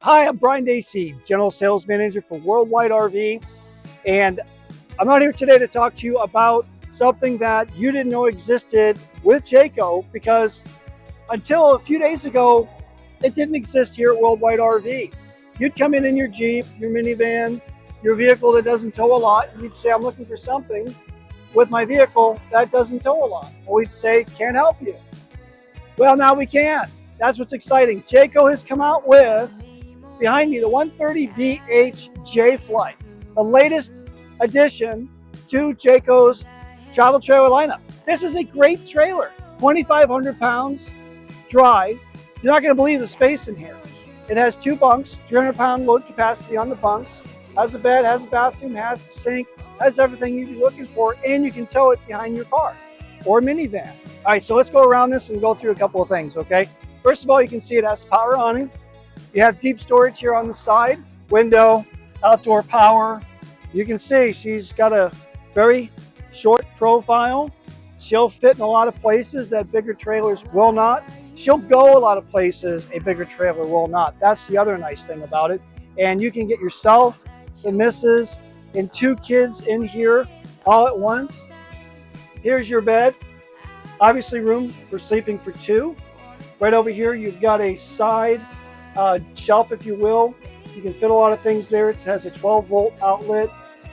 Hi, I'm Brian Dacey, General Sales Manager for WorldWideRV, and I'm out here today to talk to you about something that you didn't know existed with Jayco, because until a few days ago, it didn't exist here at WorldWideRV. You'd come in your Jeep, your minivan, your vehicle that doesn't tow a lot, and you'd say, I'm looking for something with my vehicle that doesn't tow a lot. And we'd say, can't help you. Well, now we can. That's what's exciting. Jayco has come out with, behind me, the 130BH J Flight, the latest addition to Jayco's travel trailer lineup. This is a great trailer, 2,500 pounds, dry. You're not going to believe the space in here. It has 2 bunks, 300-pound load capacity on the bunks, has a bed, has a bathroom, has a sink, has everything you'd be looking for, and you can tow it behind your car or minivan. All right, so let's go around this and go through a couple of things, okay? First of all, you can see it has power awning. You have deep storage here on the side, window, outdoor power. You can see she's got a very short profile. She'll fit in a lot of places that bigger trailers will not. She'll go a lot of places a bigger trailer will not. That's the other nice thing about it. And you can get yourself, the missus, and 2 kids in here all at once. Here's your bed. Obviously room for sleeping for 2. Right over here, you've got a side shelf, if you will. You can fit a lot of things there. It has a 12-volt outlet.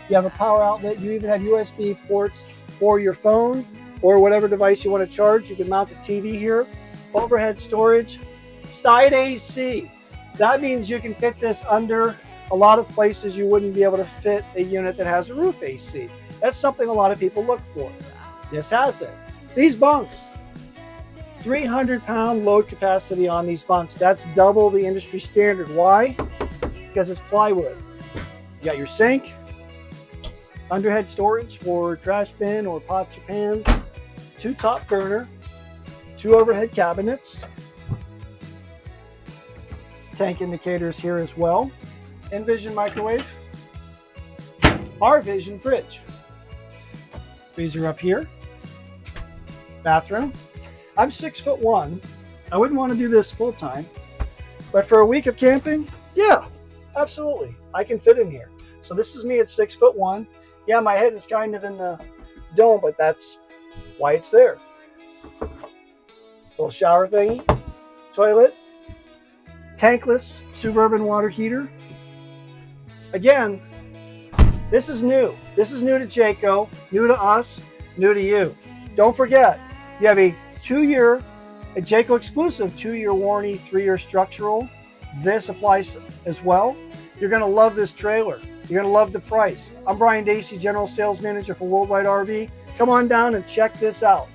You have a power outlet. You even have USB ports for your phone or whatever device you want to charge. You can mount the TV here. Overhead storage. Side AC. That means you can fit this under a lot of places you wouldn't be able to fit a unit that has a roof AC. That's something a lot of people look for. This has it. These bunks. 300-pound load capacity on these bunks. That's double the industry standard. Why? Because it's plywood. You got your sink, underhead storage for trash bin or pots or pans, 2 top burner, 2 overhead cabinets, tank indicators here as well, Envision microwave, RVers fridge, freezer up here, bathroom. I'm 6'1". I wouldn't want to do this full time, but for a week of camping, yeah, absolutely. I can fit in here. So this is me at 6'1". Yeah, my head is kind of in the dome, but that's why it's there. Little shower thingy, toilet, tankless suburban water heater. Again, this is new. This is new to Jayco, new to us, new to you. Don't forget, you have a 2-year, a Jayco exclusive 2-year warranty, 3-year structural. This applies as well. You're going to love this trailer. You're going to love the price. I'm Brian Dacey, General Sales Manager for WorldWideRV. Come on down and check this out.